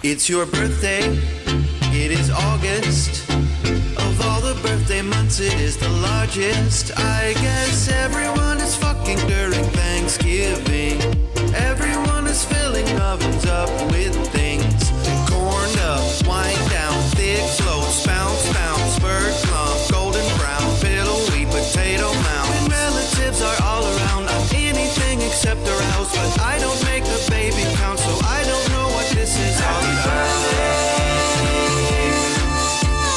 It's your birthday, it is August. Of all the birthday months, it is the largest. I guess everyone is fucking during Thanksgiving. Everyone is filling ovens up with things. Corn up, wine down, thick floats, bounce, bounce, bird clump, golden brown, pillowy potato mound. When relatives are all around, I'm anything except aroused. But I don't make the baby count, so I don't know what this is all about.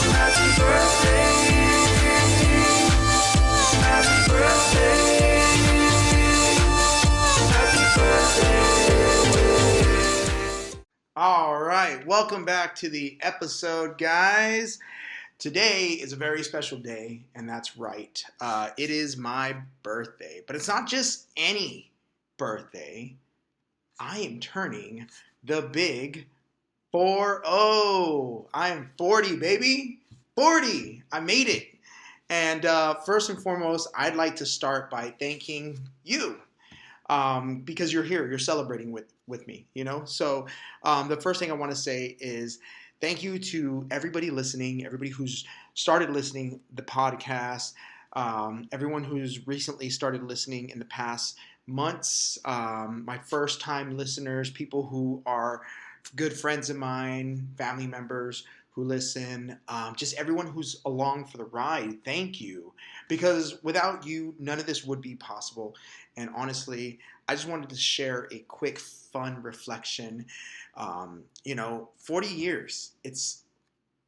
Happy birthday. Happy birthday. Happy birthday. All right, welcome back to the episode, guys. Today is a very special day, and that's right. It is my birthday, but it's not just any birthday. I am turning the big 40. I am 40, baby. 40. I made it. And first and foremost, I'd like to start by thanking you because you're here. You're celebrating with me, you know? So the first thing I want to say is thank you to everybody listening, everybody who's started listening the podcast, everyone who's recently started listening in the past months, my first time listeners, people who are good friends of mine, family members who listen, just everyone who's along for the ride. Thank you, because without you, none of this would be possible. And honestly, I just wanted to share a quick, fun reflection. 40 years, it's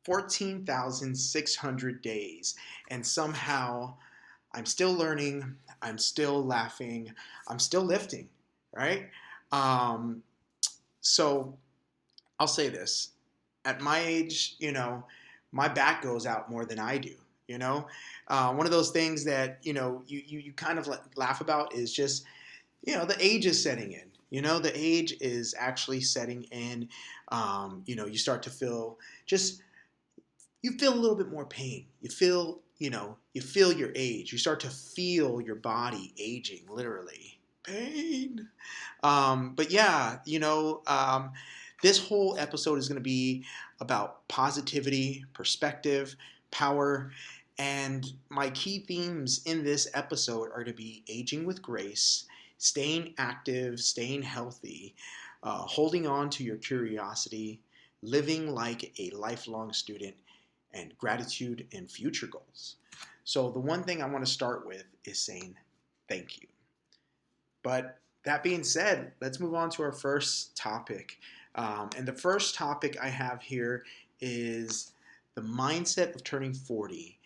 14,600 days, and somehow I'm still learning, I'm still laughing, I'm still lifting, right? So I'll say this. At my age, my back goes out more than I do, One of those things that, you kind of laugh about is just, the age is setting in. The age is actually setting in. You start to feel you feel a little bit more pain. You feel your age. You start to feel your body aging, literally. Pain. But yeah, this whole episode is going to be about positivity, perspective, power, and my key themes in this episode are to be aging with grace, staying active, staying healthy, holding on to your curiosity, living like a lifelong student, and gratitude and future goals. So the one thing I want to start with is saying thank you. But that being said, let's move on to our first topic. And the first topic I have here is the mindset of turning 40.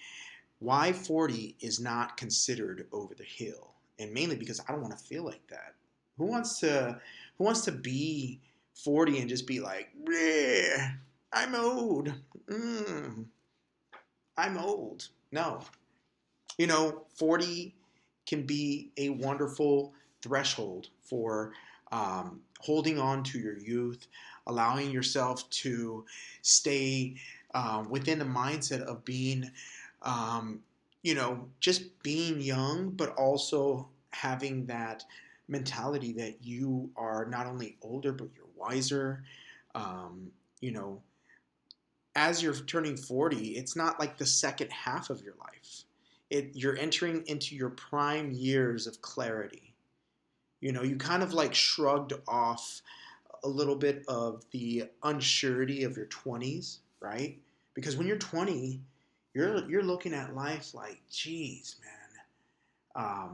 Why 40 is not considered over the hill. And mainly because I don't want to feel like that. Who wants to be 40 and just be like, I'm old. I'm old. No. 40 can be a wonderful threshold for holding on to your youth, allowing yourself to stay within the mindset of being, just being young, but also having that mentality that you are not only older, but you're wiser. As you're turning 40, it's not like the second half of your life. You're entering into your prime years of clarity. You kind of like shrugged off a little bit of the unsurety of your 20s, right? Because when you're 20, you're looking at life like, geez, man, I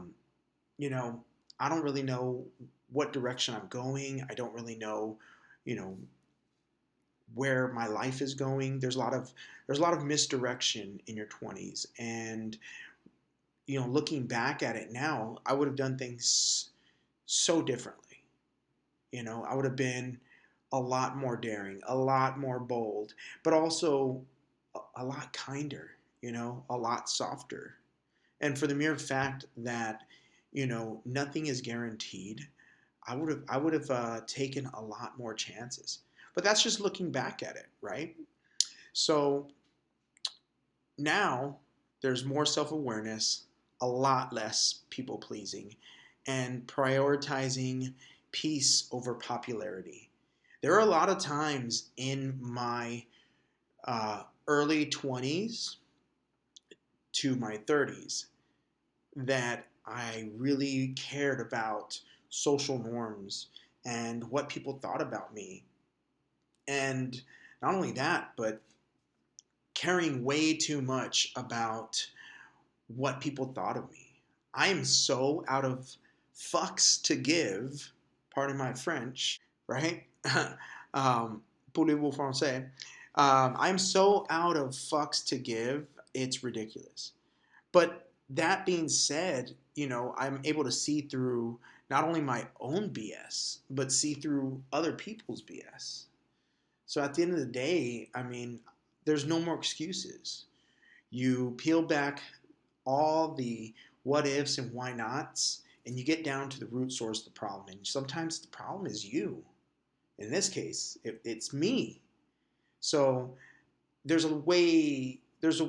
don't really know what direction I'm going. I don't really know, where my life is going. There's a lot of misdirection in your 20s, and looking back at it now, I would have done things so differently. I would have been a lot more daring, a lot more bold, but also a lot kinder, a lot softer. And for the mere fact that, nothing is guaranteed, I would have taken a lot more chances. But that's just looking back at it, right? So now there's more self-awareness, a lot less people-pleasing, and prioritizing peace over popularity. There are a lot of times in my early 20s to my 30s that I really cared about social norms and what people thought about me. And not only that, but caring way too much about what people thought of me. I am so out of fucks to give, pardon my French, right? Parlez-vous français? I'm so out of fucks to give, it's ridiculous. But that being said, I'm able to see through not only my own BS, but see through other people's BS. So at the end of the day, I mean, there's no more excuses. You peel back all the what ifs and why nots, and you get down to the root source of the problem. And sometimes the problem is you. In this case, it's me. So there's a way there's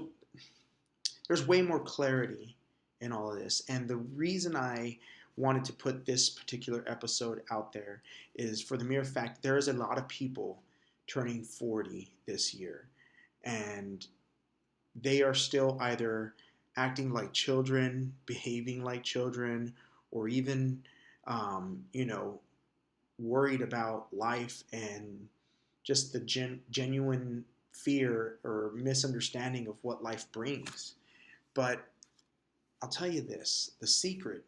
way more clarity in all of this. And the reason I wanted to put this particular episode out there is for the mere fact there is a lot of people turning 40 this year, and they are still either acting like children, behaving like children, or even, worried about life and just the genuine fear or misunderstanding of what life brings. But I'll tell you this, the secret,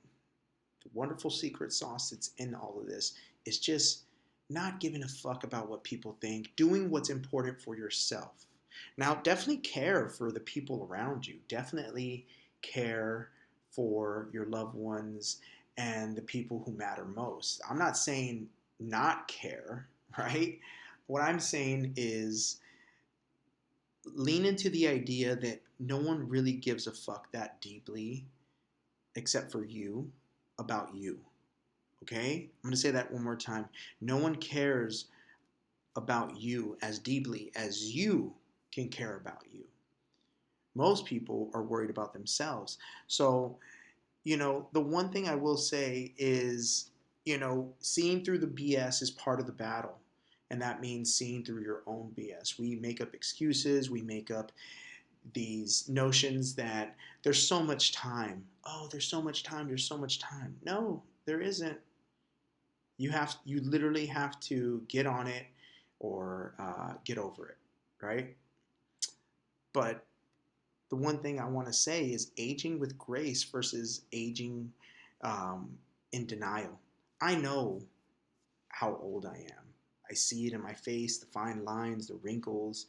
the wonderful secret sauce that's in all of this is just not giving a fuck about what people think, doing what's important for yourself. Now, definitely care for the people around you. Definitely care for your loved ones and the people who matter most. I'm not saying not care, right? What I'm saying is lean into the idea that no one really gives a fuck that deeply except for you about you. Okay? I'm going to say that one more time. No one cares about you as deeply as you can care about you. Most people are worried about themselves. So, the one thing I will say is, seeing through the BS is part of the battle. And that means seeing through your own BS. We make up excuses, we make up these notions that there's so much time. Oh, there's so much time, there's so much time. No, there isn't. You literally have to get on it or get over it, right? But the one thing I want to say is aging with grace versus aging in denial. I know how old I am. I see it in my face, the fine lines, the wrinkles,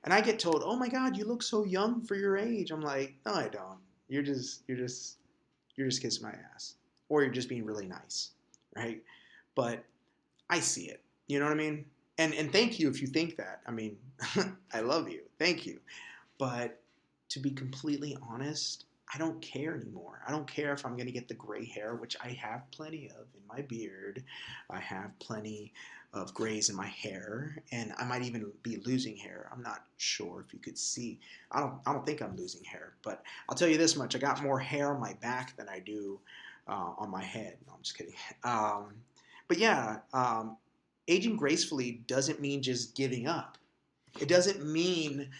and I get told, "Oh my God, you look so young for your age." I'm like, "No, I don't. You're just kissing my ass, or you're just being really nice, right?" But I see it. You know what I mean? And thank you if you think that. I mean, I love you. Thank you. But to be completely honest, I don't care anymore. I don't care if I'm going to get the gray hair, which I have plenty of in my beard. I have plenty of grays in my hair, and I might even be losing hair. I'm not sure if you could see. I don't think I'm losing hair, but I'll tell you this much: I got more hair on my back than I do on my head. No, I'm just kidding. But yeah, aging gracefully doesn't mean just giving up. It doesn't mean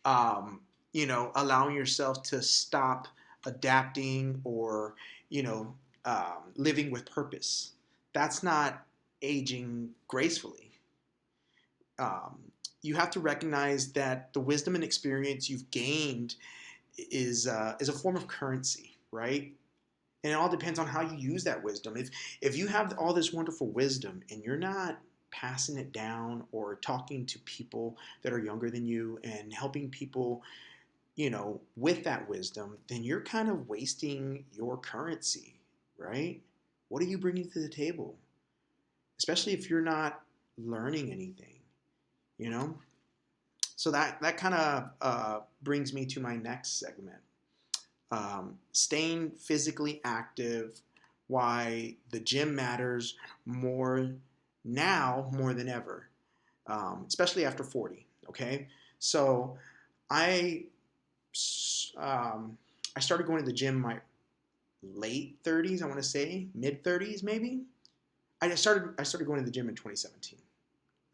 allowing yourself to stop adapting or, living with purpose. That's not aging gracefully. Um, you have to recognize that the wisdom and experience you've gained is a form of currency, right? And it all depends on how you use that wisdom. If you have all this wonderful wisdom and you're not passing it down or talking to people that are younger than you and helping people, with that wisdom, then you're kind of wasting your currency, right? What are you bringing to the table? Especially if you're not learning anything, you know? So that kind of brings me to my next segment. Staying physically active, why the gym matters more now more than ever, especially after 40. Okay, so I I started going to the gym in my late 30s. I want to say mid 30s maybe. I started going to the gym in 2017.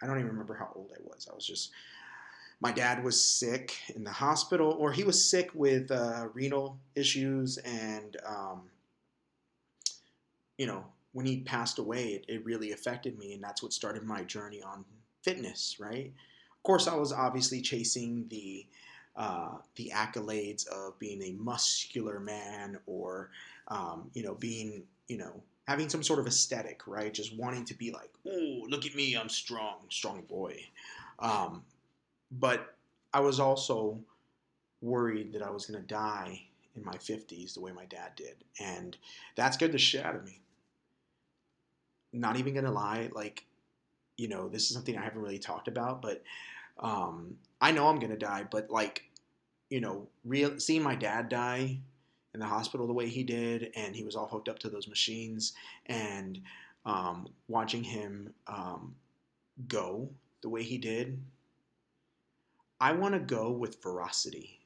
I don't even remember how old I was. I was just, my dad was sick in the hospital, or he was sick with renal issues, and you know, when he passed away, it really affected me, and that's what started my journey on fitness. Right. Of course, I was obviously chasing the accolades of being a muscular man, or being, having some sort of aesthetic, right? Just wanting to be like, oh, look at me, I'm strong, strong boy. Um, but I was also worried that I was going to die in my 50s the way my dad did. And that scared the shit out of me. Not even going to lie, like, this is something I haven't really talked about, but I know I'm going to die, but like, seeing my dad die in the hospital the way he did, and he was all hooked up to those machines, and watching him go the way he did, I want to go with ferocity.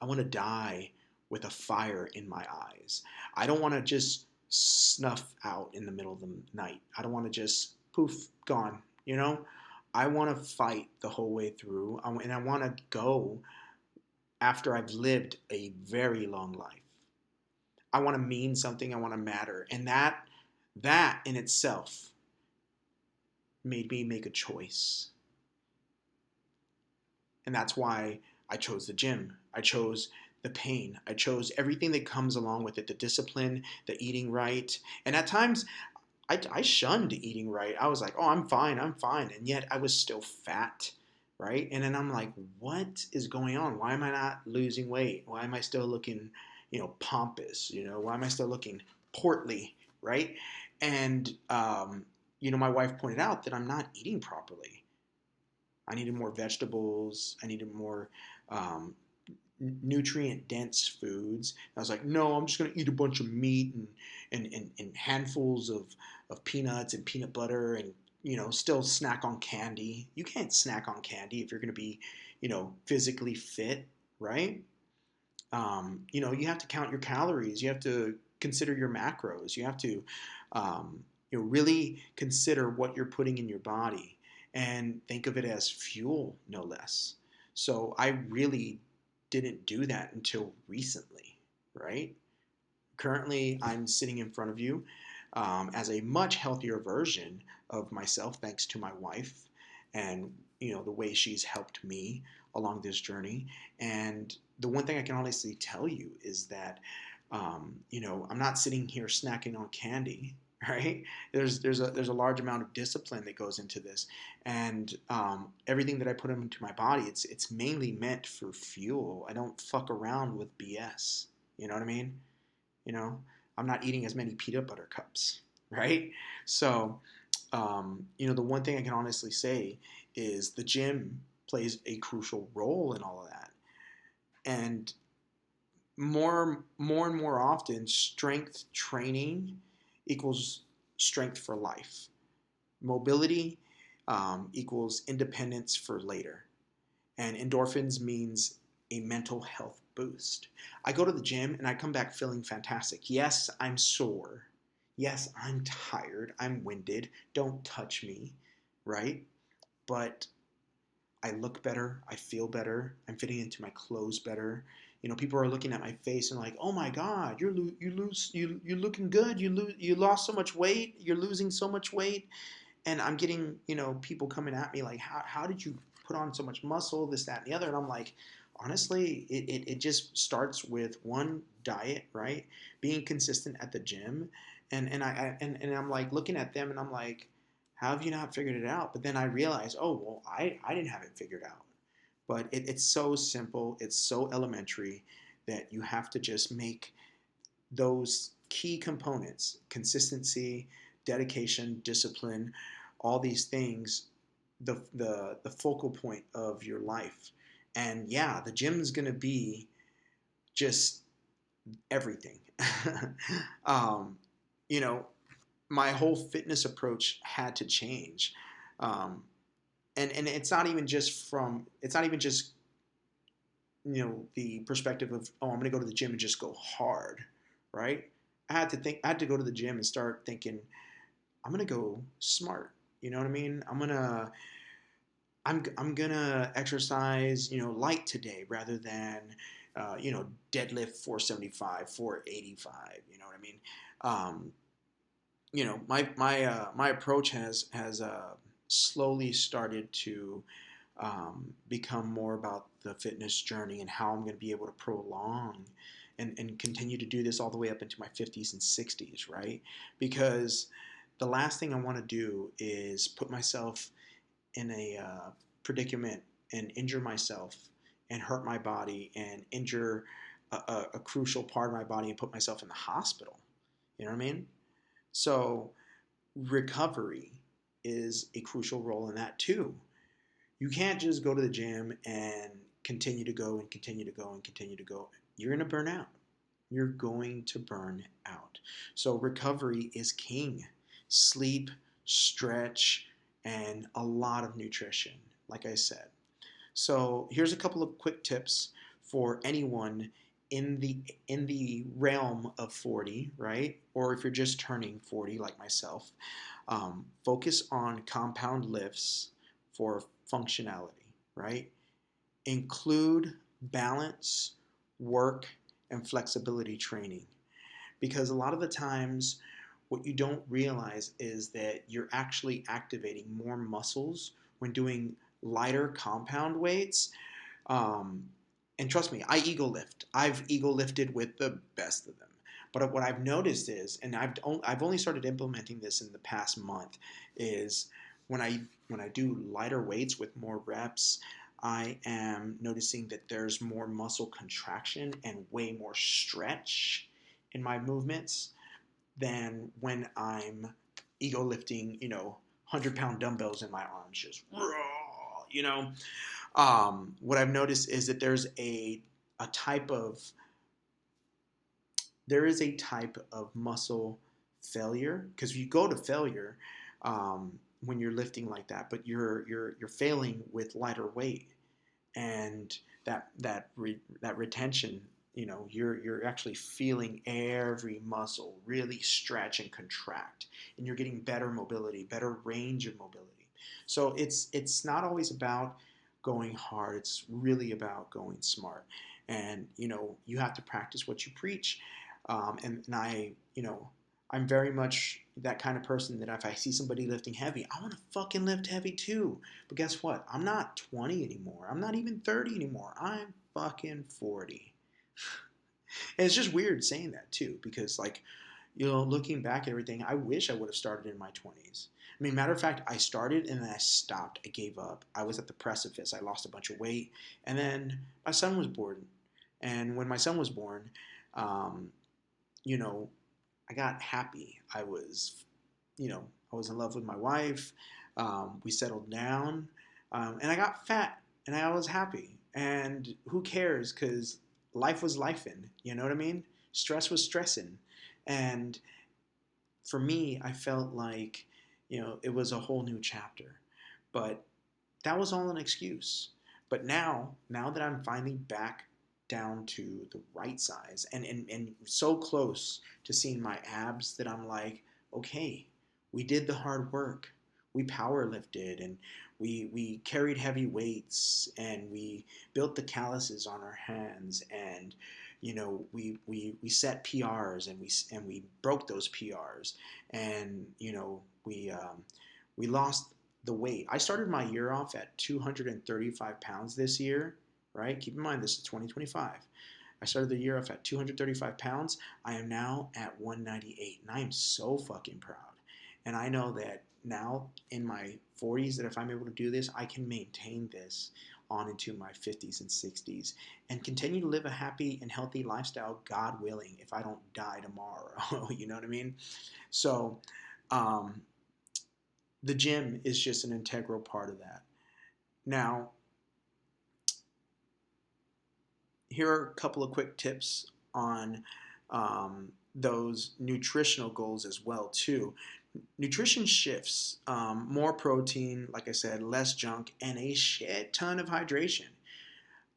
I want to die with a fire in my eyes. I don't want to just snuff out in the middle of the night. I don't want to just poof, gone, you know? I want to fight the whole way through, and I want to go after I've lived a very long life. I want to mean something, I want to matter. And that in itself made me make a choice. And that's why I chose the gym. I chose the pain. I chose everything that comes along with it, the discipline, the eating right. And at times, I shunned eating right. I was like, oh, I'm fine, I'm fine. And yet I was still fat, right? And then I'm like, what is going on? Why am I not losing weight? Why am I still looking, pompous? Why am I still looking portly, right? And, my wife pointed out that I'm not eating properly. I needed more vegetables. I needed more um, nutrient dense foods. I was like, no, I'm just going to eat a bunch of meat and handfuls of peanuts and peanut butter, and, still snack on candy. You can't snack on candy if you're going to be, physically fit, right? You have to count your calories. You have to consider your macros. You have to, really consider what you're putting in your body, and think of it as fuel, no less. So I really didn't do that until recently, right? Currently, I'm sitting in front of you as a much healthier version of myself, thanks to my wife, and the way she's helped me along this journey. And the one thing I can honestly tell you is that I'm not sitting here snacking on candy. Right? There's a large amount of discipline that goes into this, and everything that I put into my body, it's mainly meant for fuel. I don't fuck around with BS. You know what I mean? You know, I'm not eating as many peanut butter cups, right? So, the one thing I can honestly say is the gym plays a crucial role in all of that. And more and more often, strength training equals strength for life. Mobility equals independence for later. And endorphins means a mental health boost. I go to the gym and I come back feeling fantastic. Yes, I'm sore. Yes, I'm tired. I'm winded. Don't touch me, right? But I look better. I feel better. I'm fitting into my clothes better. People are looking at my face and like, oh my God, you're looking good. You lost so much weight. You're losing so much weight. And I'm getting, people coming at me like, how did you put on so much muscle, this, that, and the other? And I'm like, honestly, it just starts with one, diet, right? Being consistent at the gym. And I'm like looking at them and I'm like, how have you not figured it out? But then I realize, oh, well, I didn't have it figured out. But it's so simple, it's so elementary that you have to just make those key components, consistency, dedication, discipline, all these things, the focal point of your life. And yeah, the gym is going to be just everything. um, you know, my whole fitness approach had to change. Um, and it's not even just the perspective of, oh, I'm going to go to the gym and just go hard, right? I had to go to the gym and start thinking, I'm going to go smart. You know what I mean? I'm going to I'm gonna exercise, light today rather than, deadlift 475, 485. You know what I mean? Um, my approach has slowly started to become more about the fitness journey and how I'm going to be able to prolong and continue to do this all the way up into my 50s and 60s, right? Because the last thing I want to do is put myself in a predicament and injure myself and hurt my body and injure a crucial part of my body and put myself in the hospital. You know what I mean? So recovery is a crucial role in that too. You can't just go to the gym and continue to go and continue to go and continue to go. You're going to burn out. You're going to burn out. So recovery is king. Sleep, stretch, and a lot of nutrition, like I said. So here's a couple of quick tips for anyone in the realm of 40, right? Or if you're just turning 40 like myself, focus on compound lifts for functionality, right? Include balance, work, and flexibility training. Because a lot of the times, what you don't realize is that you're actually activating more muscles when doing lighter compound weights. Um, and trust me, I've ego lifted with the best of them. But what I've noticed is, and I've only started implementing this in the past month, is when I do lighter weights with more reps, I am noticing that there's more muscle contraction and way more stretch in my movements than when I'm ego lifting, 100-pound dumbbells in my arms, just raw, what I've noticed is that a type of there is a type of muscle failure because you go to failure when you're lifting like that, but you're failing with lighter weight, and that retention. You're actually feeling every muscle really stretch and contract, and you're getting better mobility, better range of mobility. So it's not always about going hard. It's really about going smart. And you have to practice what you preach. And I'm very much that kind of person that if I see somebody lifting heavy, I want to fucking lift heavy too. But guess what? I'm not 20 anymore. I'm not even 30 anymore. I'm fucking 40. And it's just weird saying that too, because looking back at everything, I wish I would have started in my 20s. I mean, matter of fact, I started and then I stopped. I gave up. I was at the precipice. I lost a bunch of weight, and then my son was born. And when my son was born, um, you know, I got happy. I was in love with my wife. We settled down, and I got fat, and I was happy. And who cares? Because life was lifing. You know what I mean? Stress was stressing, and for me, I felt like it was a whole new chapter. But that was all an excuse. But now that I'm finally back down to the right size and so close to seeing my abs that I'm like, okay, we did the hard work. We power lifted and we carried heavy weights and we built the calluses on our hands and we set PRs and we broke those PRs and we lost the weight. I started my year off at 235 pounds this year, right? Keep in mind, this is 2025. I started the year off at 235 pounds. I am now at 198, and I am so fucking proud. And I know that now in my 40s, that if I'm able to do this, I can maintain this on into my 50s and 60s and continue to live a happy and healthy lifestyle, God willing, if I don't die tomorrow. You know what I mean? So, um, the gym is just an integral part of that. Now, here are a couple of quick tips on those nutritional goals as well too. Nutrition shifts, more protein, like I said, less junk, and a shit ton of hydration.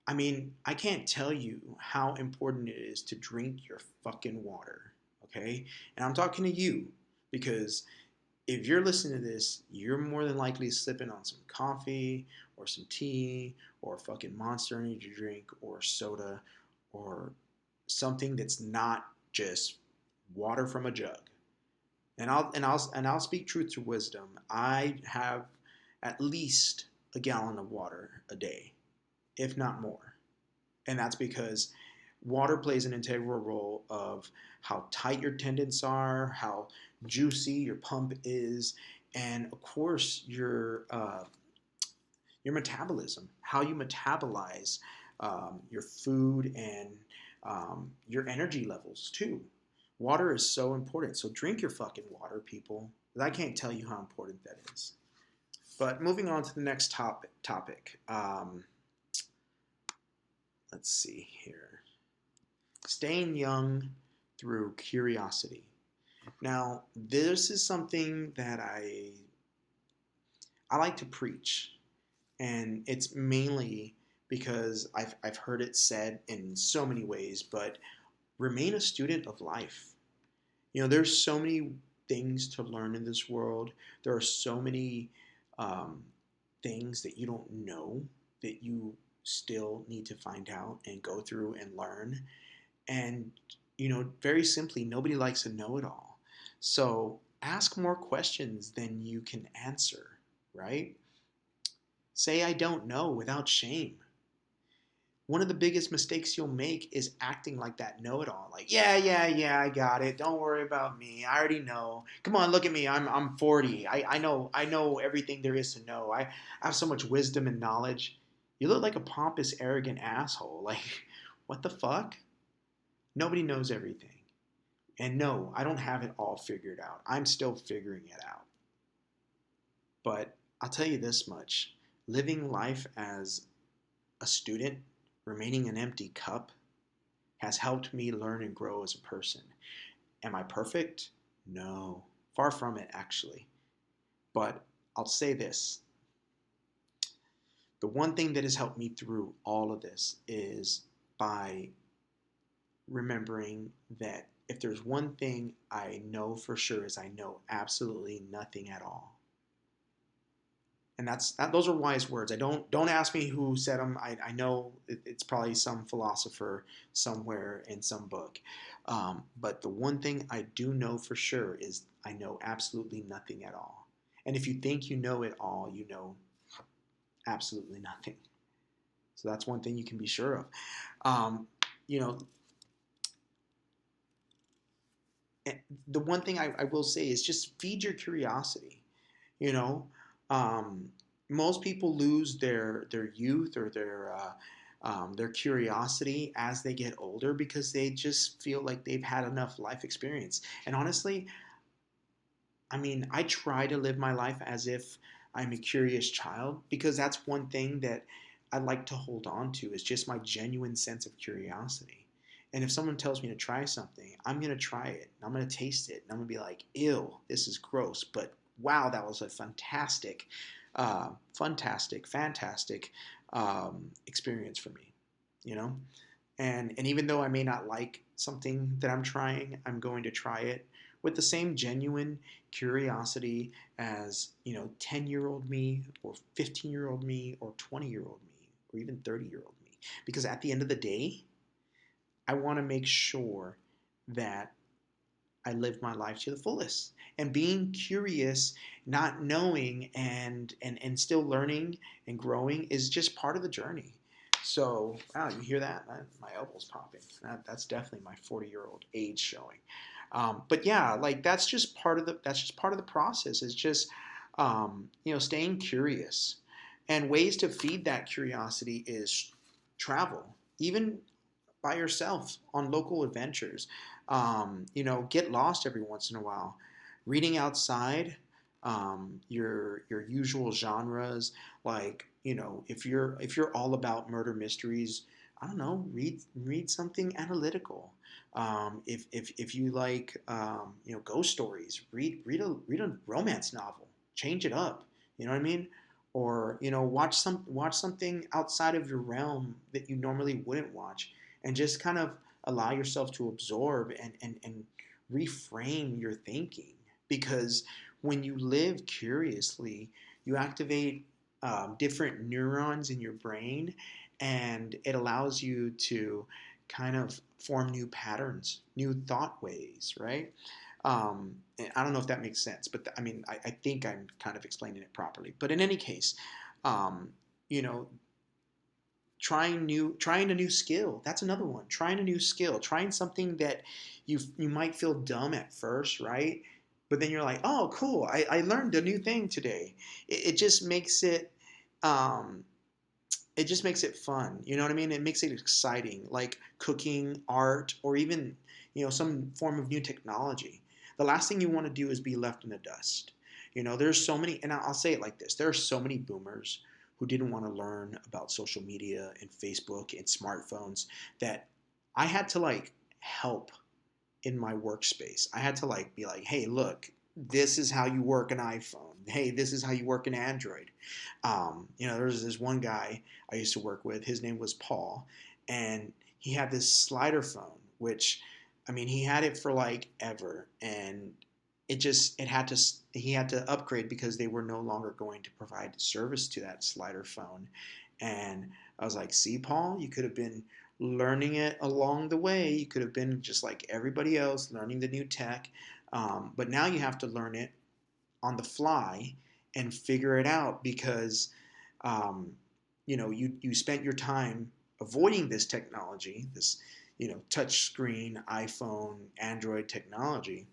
I mean, I can't tell you how important it is to drink your fucking water, okay? And I'm talking to you because if you're listening to this, you're more than likely sipping on some coffee or some tea or a fucking Monster Energy drink or soda or something that's not just water from a jug. And I'll speak truth to wisdom. I have at least a gallon of water a day, if not more. And that's because water plays an integral role of how tight your tendons are, how juicy your pump is, and of course your metabolism, how you metabolize your food and your energy levels too. Water is so important. So drink your fucking water, people. I can't tell you how important that is. But moving on to the next topic. Let's see here. Staying young through curiosity. Now, this is something that I like to preach, and it's mainly because I've heard it said in so many ways, but remain a student of life. There's so many things to learn in this world. There are so many um, things that you don't know that you still need to find out and go through and learn. And, very simply, nobody likes a know it all. So ask more questions than you can answer, right? Say, I don't know without shame. One of the biggest mistakes you'll make is acting like that know it all. Like, yeah, yeah, yeah, I got it. Don't worry about me. I already know. Come on, look at me. I'm 40. I know everything there is to know. I have so much wisdom and knowledge. You look like a pompous, arrogant asshole. Like, what the fuck? Nobody knows everything. And no, I don't have it all figured out. I'm still figuring it out. But I'll tell you this much: living life as a student, remaining an empty cup, has helped me learn and grow as a person. Am I perfect? No. Far from it, actually. But I'll say this: the one thing that has helped me through all of this is by remembering that if there's one thing I know for sure is I know absolutely nothing at all. And those are wise words. I don't ask me who said them. I know it's probably some philosopher somewhere in some book. But the one thing I do know for sure is I know absolutely nothing at all. And if you think you know it all, you know absolutely nothing. So that's one thing you can be sure of. Um, you know, the one thing I will say is just feed your curiosity. You know, um, most people lose their youth or their curiosity as they get older because they just feel like they've had enough life experience. And honestly, I mean, I try to live my life as if I'm a curious child because that's one thing that I like to hold on to is just my genuine sense of curiosity. And if someone tells me to try something, I'm going to try it. I'm going to taste it. And I'm going to be like, ew, this is gross. But wow, that was a fantastic experience for me, you know? And even though I may not like something that I'm trying, I'm going to try it with the same genuine curiosity as 10-year-old me or 15-year-old me or 20-year-old me or even 30-year-old me. Because at the end of the day, I want to make sure that I live my life to the fullest. And being curious, not knowing, and still learning and growing is just part of the journey. So, wow, you hear that? My elbow's popping. That's definitely my 40-year-old age showing. But yeah, like that's just part of the process. Is just staying curious, and ways to feed that curiosity is travel, even by yourself on local adventures. Get lost every once in a while. Reading outside your usual genres, like if you're all about murder mysteries, I don't know, read something analytical. If you like ghost stories, read a romance novel. Change it up. You know what I mean? Or watch something outside of your realm that you normally wouldn't watch, and just kind of allow yourself to absorb and reframe your thinking. Because when you live curiously, you activate different neurons in your brain, and it allows you to kind of form new patterns, new thought ways, right? And I don't know if that makes sense, but I mean, I think I'm kind of explaining it properly. But in any case, um, you know, trying a new skill. That's another one. Trying a new skill, trying something that you might feel dumb at first, right? But then you're like, oh, cool! I learned a new thing today. It just makes um, it just makes it fun. You know what I mean? It makes it exciting, like cooking, art, or even some form of new technology. The last thing you want to do is be left in the dust. There's so many, and I'll say it like this: there are so many boomers who didn't want to learn about social media and Facebook and smartphones that I had to like help in my workspace. I had to like be like, hey, look, this is how you work an iPhone. Hey, this is how you work an Android. There's this one guy I used to work with. His name was Paul, and he had this slider phone, which, I mean, he had it for like ever, and it had to he had to upgrade because they were no longer going to provide service to that slider phone. And I was like, see, Paul, you could have been learning it along the way. You could have been just like everybody else, learning the new tech. But now you have to learn it on the fly and figure it out because, um, you spent your time avoiding this technology, this, touch screen, iPhone, Android technology.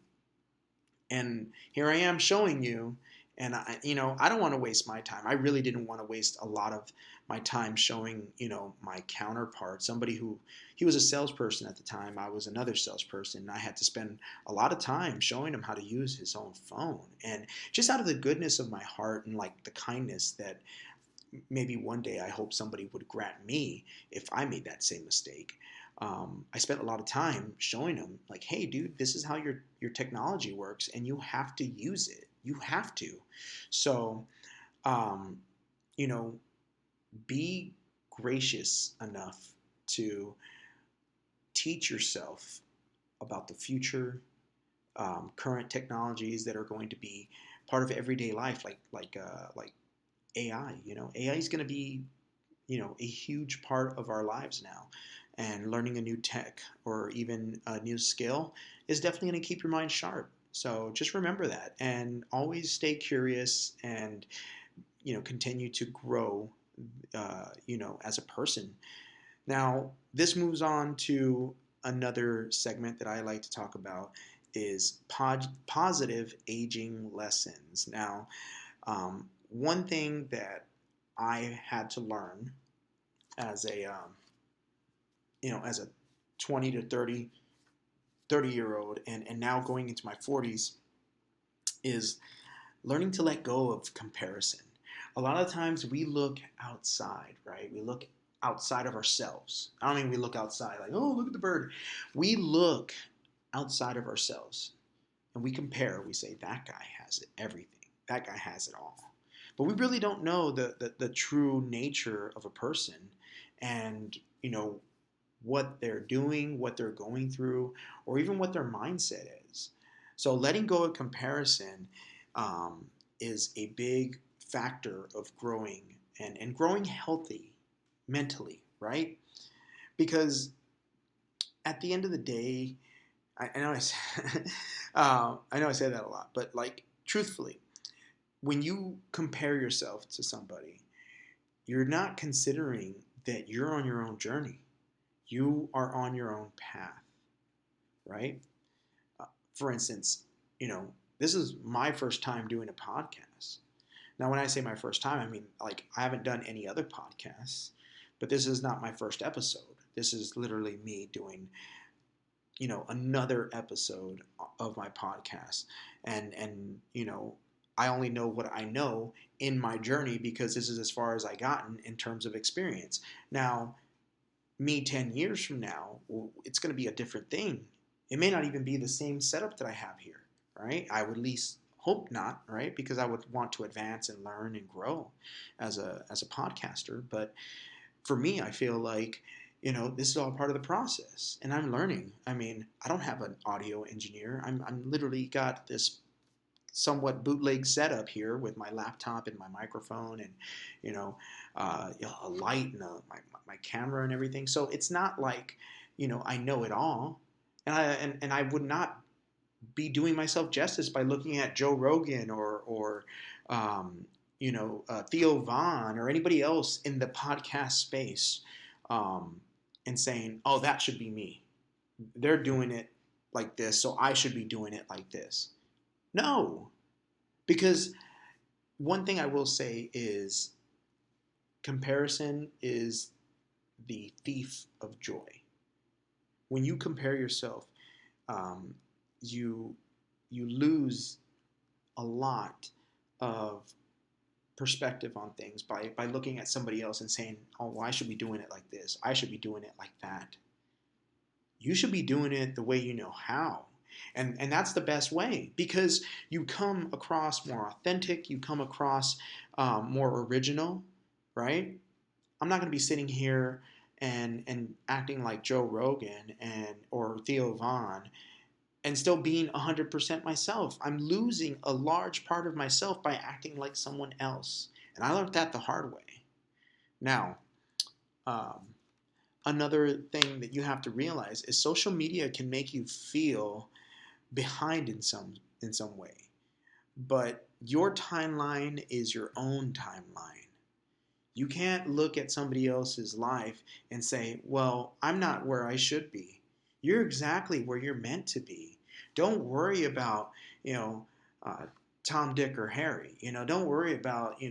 And here I am showing you, and I don't want to waste my time. I really didn't want to waste a lot of my time showing, my counterpart, somebody who he was a salesperson at the time. I was another salesperson. And I had to spend a lot of time showing him how to use his own phone, and just out of the goodness of my heart and like the kindness that maybe one day I hope somebody would grant me if I made that same mistake. I spent a lot of time showing them, like, hey, dude, this is how your technology works, and you have to use it. You have to. So, um, you know, be gracious enough to teach yourself about the future, current technologies that are going to be part of everyday life, like AI. AI is going to be a huge part of our lives now. And learning a new tech or even a new skill is definitely going to keep your mind sharp. So just remember that and always stay curious and, continue to grow, as a person. Now, this moves on to another segment that I like to talk about is positive aging lessons. Now, one thing that I had to learn as a 20 to 30 year old and now going into my 40s is learning to let go of comparison. A lot of times we look outside, right? We look outside of ourselves. I don't mean we look outside like, oh, look at the bird. We look outside of ourselves and we compare. We say, that guy has it, everything. That guy has it all. But we really don't know the true nature of a person and, what they're doing, what they're going through, or even what their mindset is. So letting go of comparison is a big factor of growing and growing healthy mentally, right? Because at the end of the day, I know I know I say that a lot, but like truthfully, when you compare yourself to somebody, you're not considering that you're on your own journey. You are on your own path, right? Uh, for instance, this is my first time doing a podcast. Now, when I say my first time, I mean like I haven't done any other podcasts, but this is not my first episode. This is literally me doing, another episode of my podcast, and I only know what I know in my journey because this is as far as I gotten in terms of experience. Now, me 10 years from now, well, it's going to be a different thing. It may not even be the same setup that I have here, right? I would at least hope not, right? Because I would want to advance and learn and grow as a podcaster. But for me, I feel like, this is all part of the process and I'm learning. I mean, I don't have an audio engineer. I'm literally got this somewhat bootleg setup here with my laptop and my microphone and you know, a light and my camera and everything. So it's not like I know it all, and I would not be doing myself justice by looking at Joe Rogan or Theo Vaughn or anybody else in the podcast space, um, and saying, "Oh, that should be me. They're doing it like this, so I should be doing it like this." No, because one thing I will say is comparison is the thief of joy. When you compare yourself, um, you you lose a lot of perspective on things by looking at somebody else and saying, "Oh, well, I should be doing it like this. I should be doing it like that." You should be doing it the way you know how. And that's the best way because you come across more authentic, you come across more original, right? I'm not going to be sitting here and acting like Joe Rogan and or Theo Vaughn and still being 100% myself. I'm losing a large part of myself by acting like someone else. And I learned that the hard way. Now, um, another thing that you have to realize is social media can make you feel behind in some way. But your timeline is your own timeline. You can't look at somebody else's life and say, well, I'm not where I should be. You're exactly where you're meant to be. Don't worry about, you know, uh, Tom, Dick, or Harry. Don't worry about,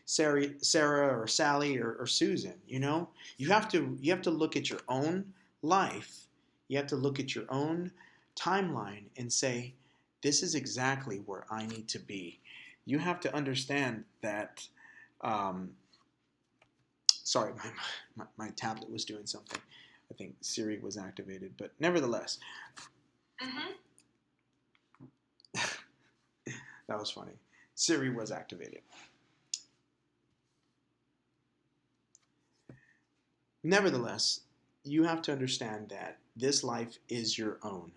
Sarah or Sally or Susan. You have to look at your own life. You have to look at your own timeline and say, this is exactly where I need to be. You have to understand that. Sorry, my tablet was doing something. I think Siri was activated, but nevertheless, that was funny. Siri was activated. Nevertheless, you have to understand that this life is your own.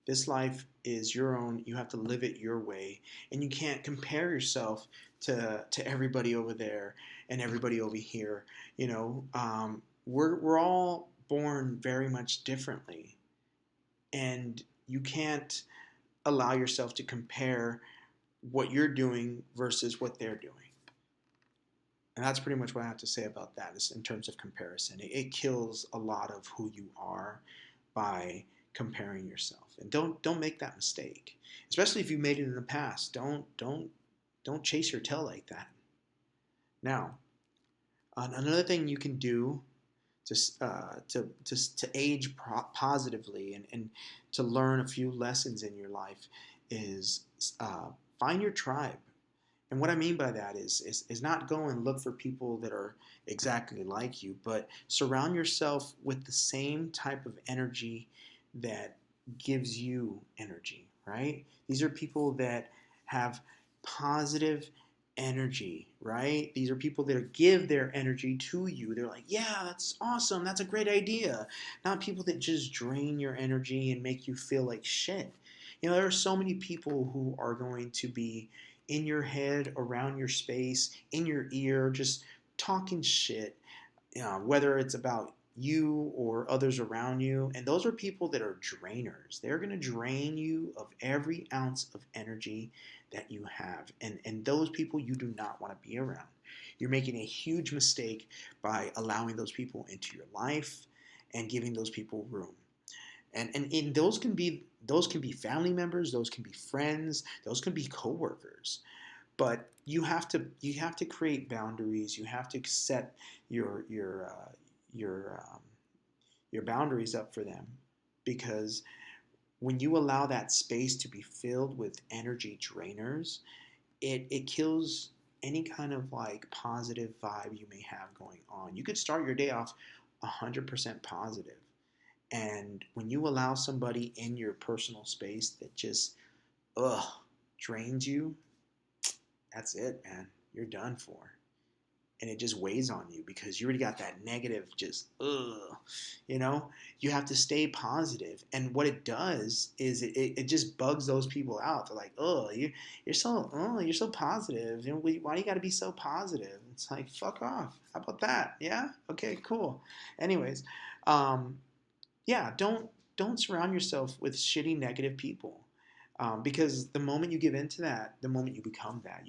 This life is your own. You have to live it your way, and you can't compare yourself to everybody over there and everybody over here. We're all born very much differently, and you can't allow yourself to compare what you're doing versus what they're doing. And that's pretty much what I have to say about that is in terms of comparison. It kills a lot of who you are by comparing yourself. And don't make that mistake. Especially if you made it in the past. Don't chase your tail like that. Now, another thing you can do to age positively and to learn a few lessons in your life is find your tribe. And what I mean by that is not go and look for people that are exactly like you, but surround yourself with the same type of energy that gives you energy, right? These are people that have positive energy, right? These are people that give their energy to you. They're like, yeah, that's awesome. That's a great idea. Not people that just drain your energy and make you feel like shit. There are so many people who are going to be in your head, around your space, in your ear, just talking shit, whether it's about you or others around you. And those are people that are drainers. They're going to drain you of every ounce of energy that you have. And those people you do not want to be around. You're making a huge mistake by allowing those people into your life and giving those people room. And those can be family members, those can be friends, those can be coworkers. But you have to create boundaries. You have to set your your boundaries up for them, because when you allow that space to be filled with energy drainers, it kills any kind of like positive vibe you may have going on. You could start your day off 100% positive, and when you allow somebody in your personal space that just drains you, that's it, man. You're done for. and it just weighs on you because you already got that negative, just ugh, you know. You have to stay positive, and what it does is it just bugs those people out. They're like, oh, you're so positive, and why do you got to be so positive? It's like, fuck off. How about that? Yeah, okay, cool. Anyways, um, yeah, don't surround yourself with shitty negative people. Because the moment you give into that, the moment you become that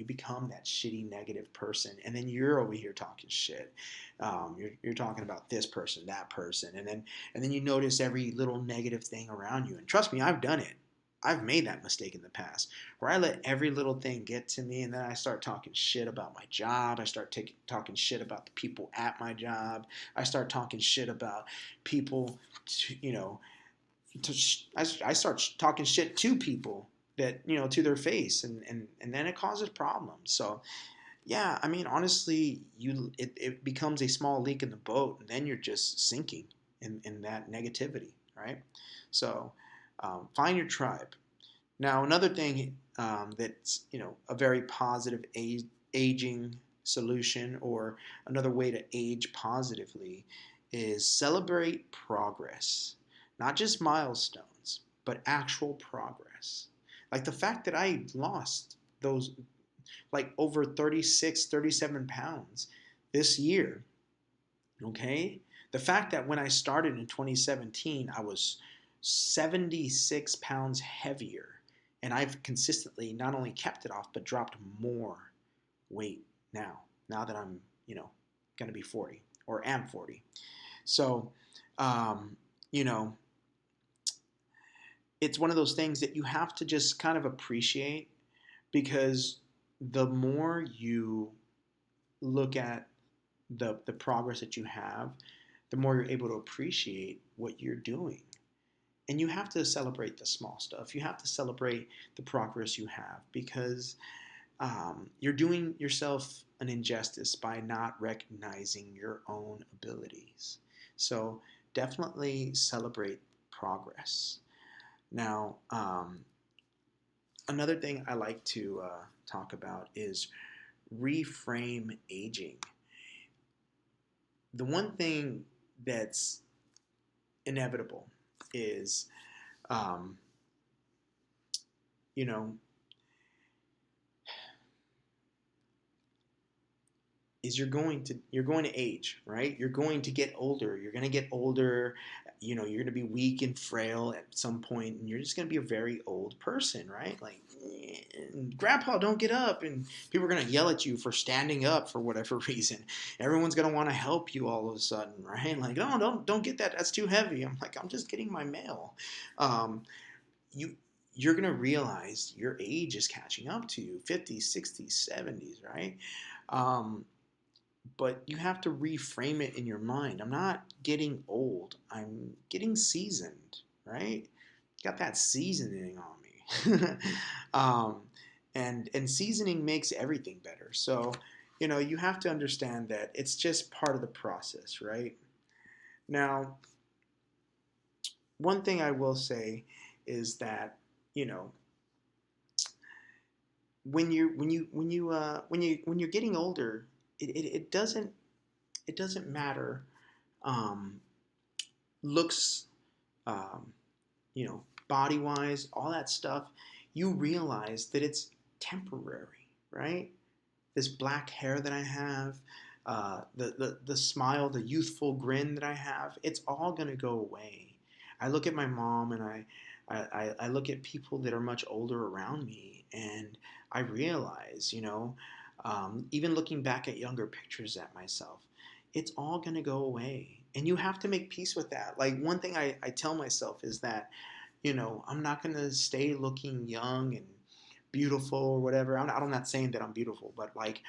shitty negative person, and then you're over here talking shit. You're talking about this person, that person, and then you notice every little negative thing around you. And trust me, I've done it. I've made that mistake in the past where I let every little thing get to me, and then I start talking shit about my job. I start talking shit about the people at my job. I start talking shit about people, you know, I start talking shit to people that, to their face, and then it causes problems. So yeah, I mean, honestly, it becomes a small leak in the boat, and then you're just sinking in that negativity, right? So find your tribe. Now, another thing, that's, a very positive aging solution, or another way to age positively, is celebrate progress. Not just milestones, but actual progress. Like the fact that I lost those, like, over 36, 37 pounds this year, okay? The fact that when I started in 2017, I was 76 pounds heavier, and I've consistently not only kept it off, but dropped more weight now that I'm, going to be 40, or am 40. So, um, you know, it's one of those things that you have to just kind of appreciate, because the more you look at the progress that you have, the more you're able to appreciate what you're doing. And you have to celebrate the small stuff. You have to celebrate the progress you have, because you're doing yourself an injustice by not recognizing your own abilities. So definitely celebrate progress. Now, another thing I like to talk about is reframe aging. The one thing that's inevitable is, um, you know, is you're going to age, right? You're going to get older. You're going to get older. You're going to be weak and frail at some point, and you're just going to be a very old person, right? Like, grandpa, don't get up, and people are going to yell at you for standing up for whatever reason. Everyone's going to want to help you all of a sudden, right? Like, oh, don't get that. That's too heavy. I'm like, I'm just getting my mail. Um, you you're going to realize your age is catching up to you, 50s, 60s, 70s, right? Um, but you have to reframe it in your mind. I'm not getting old. I'm getting seasoned, right? Got that seasoning on me. um, and seasoning makes everything better. So, you have to understand that it's just part of the process, right? Now, one thing I will say is that, you know, when you're getting older, it doesn't matter, um, looks, um, body wise, all that stuff. You realize that it's temporary, right? This black hair that I have, the smile, the youthful grin that I have, it's all gonna go away. I look at my mom, and I look at people that are much older around me, and I realize, even looking back at younger pictures at myself, it's all gonna go away. And you have to make peace with that. Like, one thing I tell myself is that, I'm not gonna stay looking young and beautiful or whatever. I'm not saying that I'm beautiful, but, like,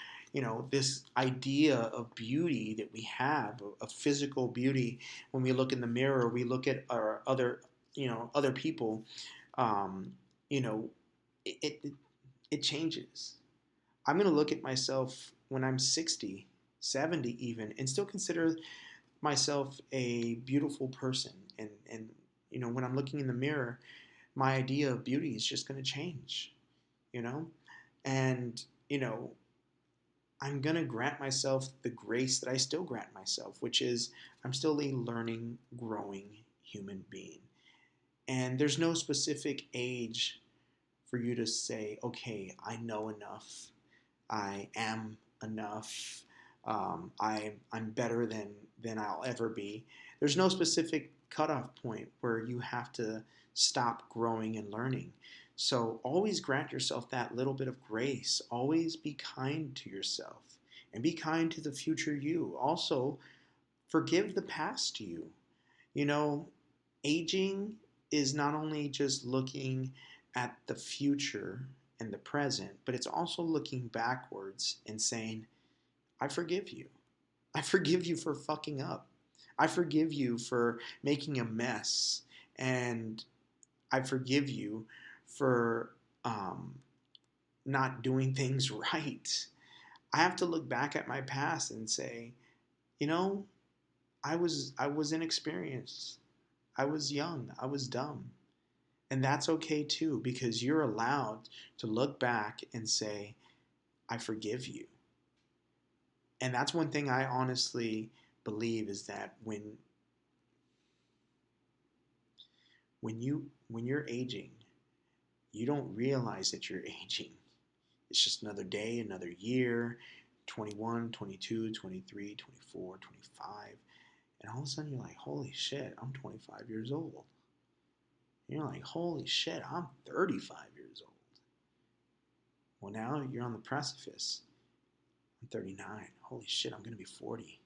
this idea of beauty that we have, of physical beauty, when we look in the mirror, we look at our other people, um, you know, it changes. I'm going to look at myself when I'm 60, 70 even, and still consider myself a beautiful person. And when I'm looking in the mirror, my idea of beauty is just going to change, you know? And, I'm going to grant myself the grace that I still grant myself, which is I'm still a learning, growing human being. And there's no specific age for you to say, okay, I know enough. I am enough. I'm better than I'll ever be. There's no specific cutoff point where you have to stop growing and learning. So always grant yourself that little bit of grace. Always be kind to yourself and be kind to the future you. Also, forgive the past you. You know, aging is not only just looking at the future and the present, but it's also looking backwards and saying, I forgive you. I forgive you for fucking up. I forgive you for making a mess. And I forgive you for not doing things right. I have to look back at my past and say, you know, I was inexperienced. I was young. I was dumb. And that's okay too, because you're allowed to look back and say, I forgive you. And that's one thing I honestly believe is that when you're aging, you don't realize that you're aging. It's just another day, another year, 21, 22, 23, 24, 25. And all of a sudden you're like, holy shit, I'm 25 years old. And you're like, holy shit, I'm 35 years old. Well, now you're on the precipice. I'm 39. Holy shit, I'm going to be 40.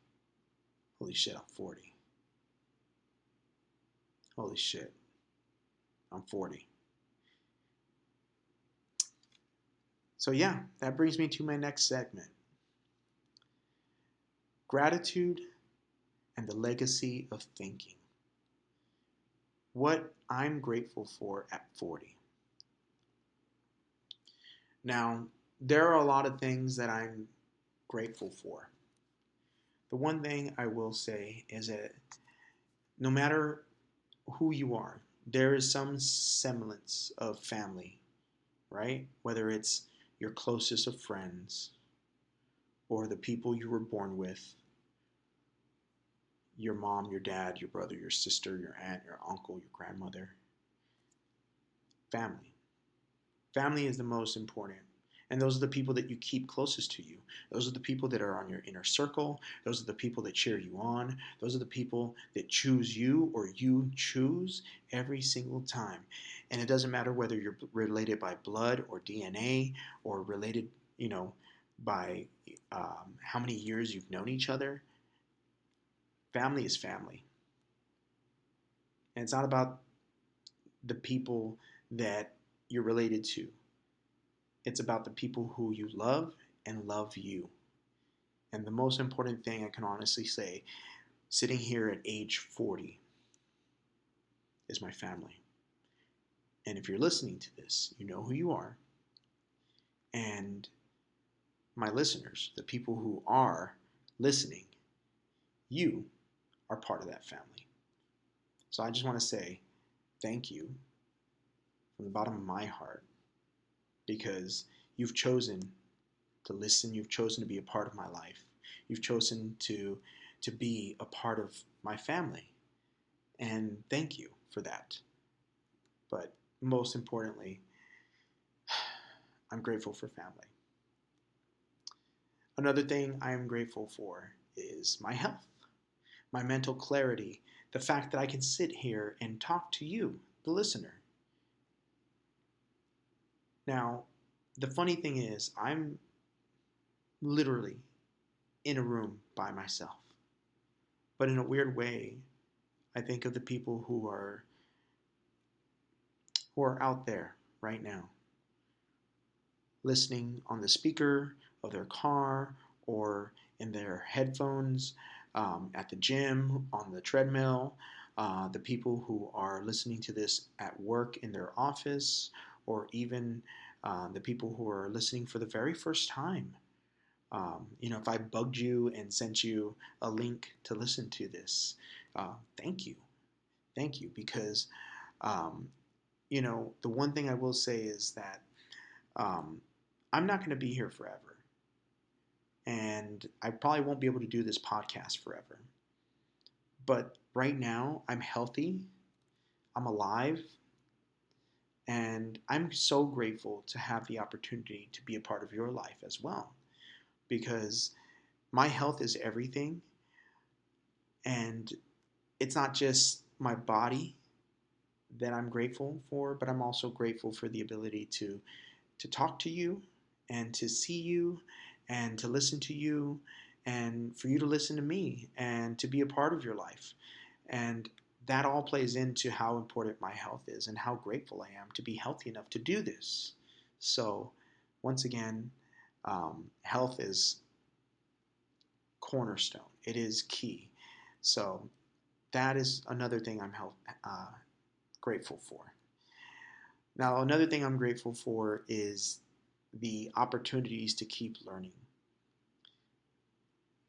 Holy shit, I'm 40. Holy shit, I'm 40. So, yeah, that brings me to my next segment, gratitude and the legacy of thinking. What I'm grateful for at 40. Now, there are a lot of things that I'm grateful for. The one thing I will say is that no matter who you are, there is some semblance of family, right? Whether it's your closest of friends or the people you were born with, your mom, your dad, your brother, your sister, your aunt, your uncle, your grandmother. Family. Family is the most important. And those are the people that you keep closest to you. Those are the people that are on your inner circle. Those are the people that cheer you on. Those are the people that choose you or you choose every single time. And it doesn't matter whether you're related by blood or DNA or related, by how many years you've known each other. Family is family. And it's not about the people that you're related to. It's about the people who you love and love you. And the most important thing I can honestly say, sitting here at age 40, is my family. And if you're listening to this, you know who you are. And my listeners, the people who are listening, you are part of that family. So I just want to say thank you from the bottom of my heart, because you've chosen to listen, you've chosen to be a part of my life. You've chosen to be a part of my family. And thank you for that. But most importantly, I'm grateful for family. Another thing I am grateful for is my health, my mental clarity, the fact that I can sit here and talk to you, the listener. Now, the funny thing is, I'm literally in a room by myself. But in a weird way, I think of the people who are out there right now, listening on the speaker of their car or in their headphones, at the gym, on the treadmill, the people who are listening to this at work in their office, or even the people who are listening for the very first time. If I bugged you and sent you a link to listen to this, thank you. Thank you, because, the one thing I will say is that I'm not going to be here forever. and I probably won't be able to do this podcast forever. But right now, I'm healthy, I'm alive, and I'm so grateful to have the opportunity to be a part of your life as well. Because my health is everything, and it's not just my body that I'm grateful for, but I'm also grateful for the ability to talk to you and to see you and to listen to you and for you to listen to me and to be a part of your life. And that all plays into how important my health is and how grateful I am to be healthy enough to do this. So, once again, health is cornerstone. It is key. So that is another thing I'm grateful for. Now, another thing I'm grateful for is the opportunities to keep learning.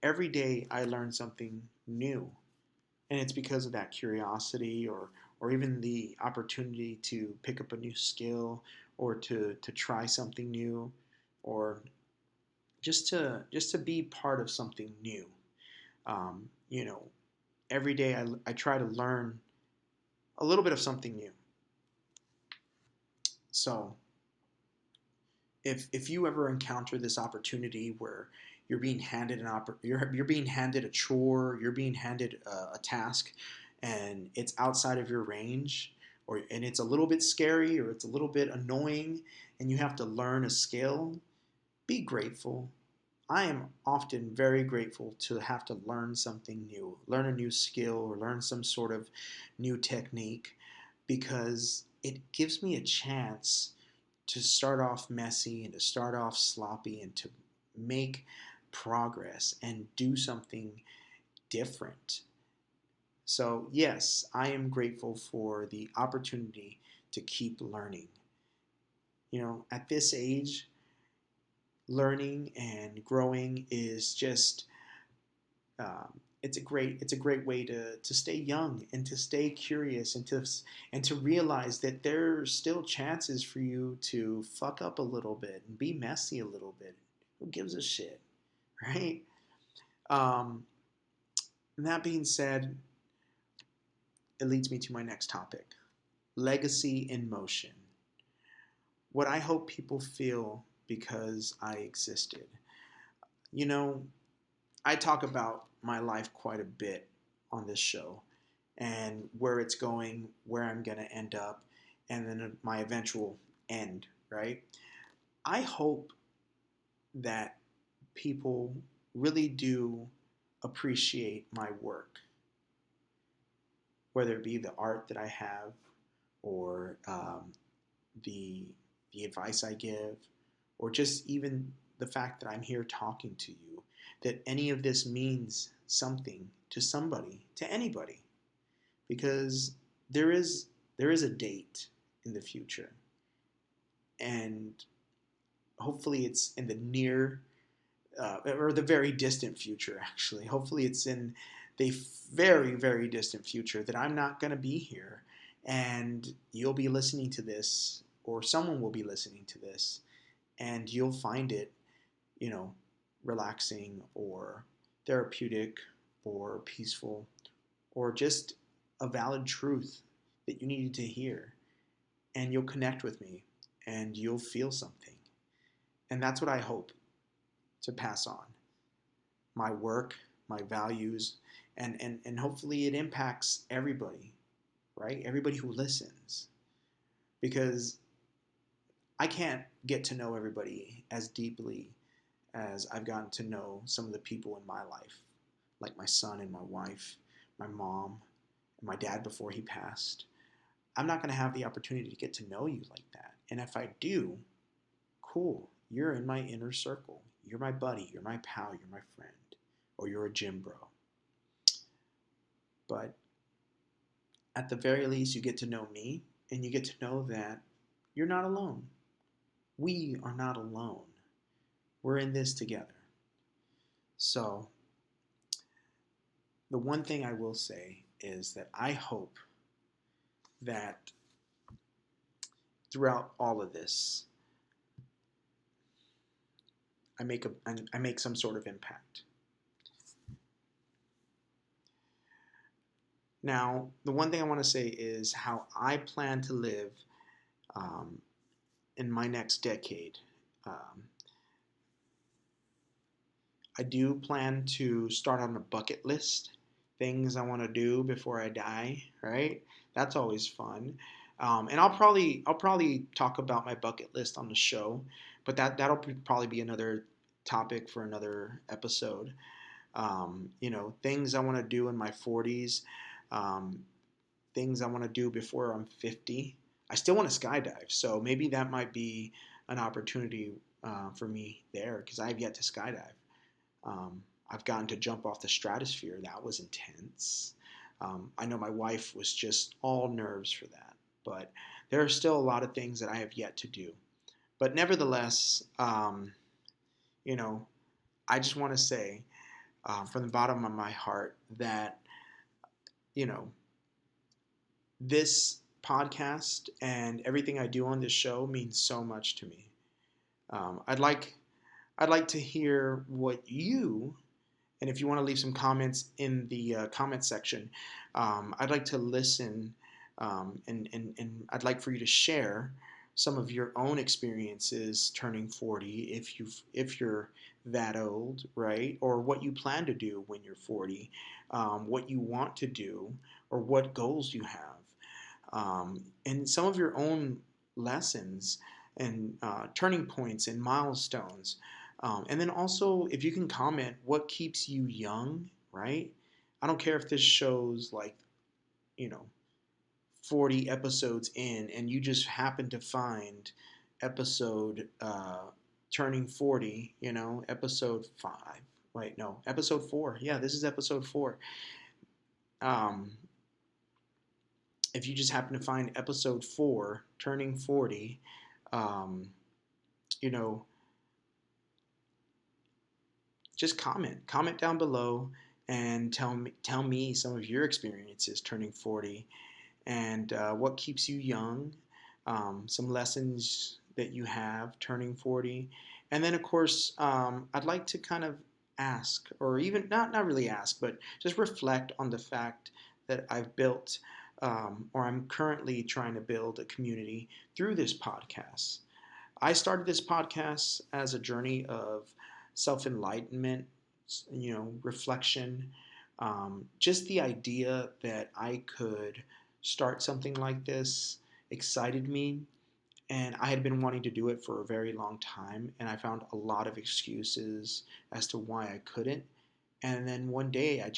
Every day I learn something new, and it's because of that curiosity or even the opportunity to pick up a new skill or to try something new or just to be part of something new. You know, every day I try to learn a little bit of something new. So if you ever encounter this opportunity where you're being handed you're being handed a chore, you're being handed a task, and it's outside of your range, and it's a little bit scary or it's a little bit annoying, and you have to learn a skill, be grateful. I am often very grateful to have to learn something new, learn a new skill, or learn some sort of new technique because it gives me a chance to start off messy and to start off sloppy and to make progress and do something different. So, yes, I am grateful for the opportunity to keep learning. At this age, learning and growing is just it's a great way to stay young and to stay curious and to realize that there's still chances for you to fuck up a little bit and be messy a little bit. Who gives a shit, right? Um, and that being said, it leads me to my next topic: legacy in motion. What I hope people feel because I existed. You know, I talk about my life quite a bit on this show and where it's going, where I'm going to end up, and then my eventual end, right? I hope that people really do appreciate my work, whether it be the art that I have or the, the advice I give, or just even the fact that I'm here talking to you, that any of this means something to somebody, to anybody, because there is there is a date in the future, and hopefully it's in the near or the very distant future. Actually, hopefully it's in the very very distant future that I'm not going to be here, and you'll be listening to this, or someone will be listening to this, and you'll find it, you know, relaxing or therapeutic or peaceful or just a valid truth that you needed to hear. And you'll connect with me and you'll feel something. And that's what I hope to pass on: my work, my values, and hopefully it impacts everybody, right? Everybody who listens. Because I can't get to know everybody as deeply as I've gotten to know some of the people in my life, like my son and my wife, my mom, and my dad before he passed. I'm not going to have the opportunity to get to know you like that. And if I do, cool, you're in my inner circle. You're my buddy, you're my pal, you're my friend, or you're a gym bro. But at the very least, you get to know me and you get to know that you're not alone. We are not alone. We're in this together. So, the one thing I will say is that I hope that throughout all of this, I make some sort of impact. Now, the one thing I want to say is how I plan to live um, in my next decade. Um, I do plan to start on a bucket list, things I want to do before I die. Right? That's always fun. And I'll probably talk about my bucket list on the show, but that'll probably be another topic for another episode. Things I want to do in my 40s, um, things I want to do before I'm 50. I still want to skydive, so maybe that might be an opportunity for me there because I have yet to skydive. Um, I've gotten to jump off the stratosphere. That was intense. I know my wife was just all nerves for that, but there are still a lot of things that I have yet to do. But nevertheless, you know, I just want to say from the bottom of my heart that you know this podcast and everything I do on this show means so much to me. Um, I'd like I'd like to hear what you, and if you want to leave some comments in the comment section, I'd like to listen, and I'd like for you to share some of your own experiences turning 40 if you're that old, right? Or what you plan to do when you're 40, what you want to do, or what goals you have, and some of your own lessons and turning points and milestones. And then also, if you can comment, what keeps you young, right? I don't care if this show's like, you know, 40 episodes in and you just happen to find episode turning 40, episode 5. Wait, no, episode 4. Yeah, this is episode 4. Um, if you just happen to find episode 4, turning 40, um, you know, just comment down below and tell me some of your experiences turning 40 and what keeps you young, some lessons that you have turning 40. And then of course, I'd like to kind of ask, or even not really ask, but just reflect on the fact that I've built, or I'm currently trying to build a community through this podcast. I started this podcast as a journey of self enlightenment, reflection, just the idea that I could start something like this excited me. And I had been wanting to do it for a very long time, and I found a lot of excuses as to why I couldn't. And then one day, I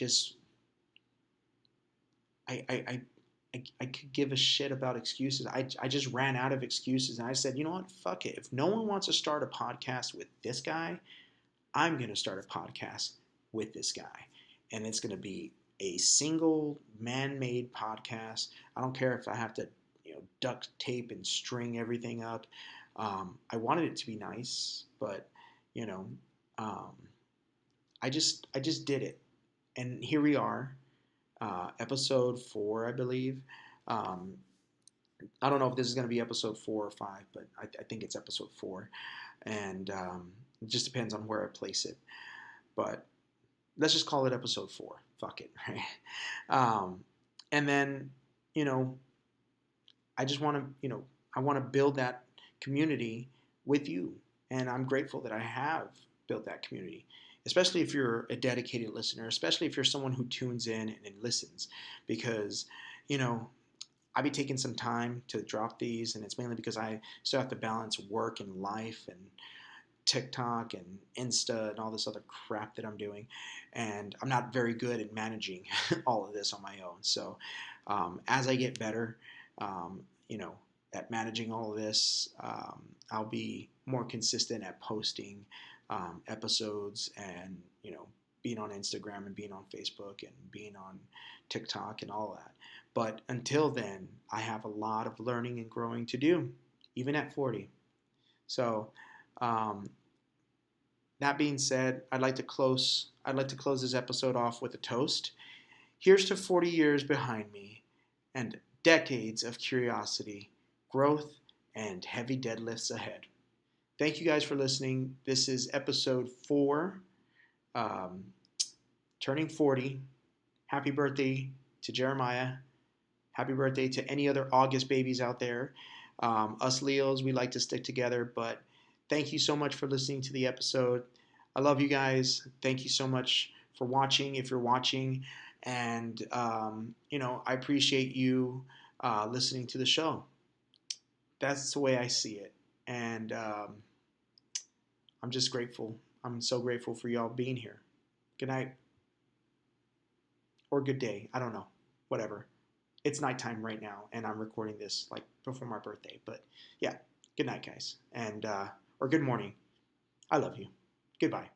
could give a shit about excuses. I just ran out of excuses, and I said, you know what? Fuck it. If no one wants to start a podcast with this guy, I'm going to start a podcast with this guy. And it's going to be a single man-made podcast. I don't care if I have to, duct tape and string everything up. I wanted it to be nice, but you know, um, I just did it, and here we are, episode 4, I believe. Um, I don't know if this is going to be episode 4 or 5, but I think it's episode 4, and it just depends on where I place it. But let's just call it episode 4. Fuck it, right? Um, and then, you know, I just want to, I want to build that community with you, and I'm grateful that I have built that community. Especially if you're a dedicated listener, especially if you're someone who tunes in and listens, because, you know, I be taking some time to drop these, and it's mainly because I still have to balance work and life and TikTok and Insta and all this other crap that I'm doing, and I'm not very good at managing all of this on my own. So, as I get better, um, you know, at managing all of this, I'll be more consistent at posting episodes and being on Instagram and being on Facebook and being on TikTok and all that. But until then, I have a lot of learning and growing to do, even at 40. So, um, that being said, I'd like to close this episode off with a toast. Here's to 40 years behind me and decades of curiosity, growth, and heavy deadlifts ahead. Thank you guys for listening. This is episode 4, um, turning 40. Happy birthday to Jeremiah. Happy birthday to any other August babies out there. Us Leos, we like to stick together, but thank you so much for listening to the episode. I love you guys. Thank you so much for watching, if you're watching. And, I appreciate you listening to the show. That's the way I see it. And I'm just grateful. I'm so grateful for y'all being here. Good night or good day. I don't know. Whatever. It's nighttime right now, and I'm recording this like before my birthday. But yeah, good night, guys, and or good morning. I love you. Goodbye.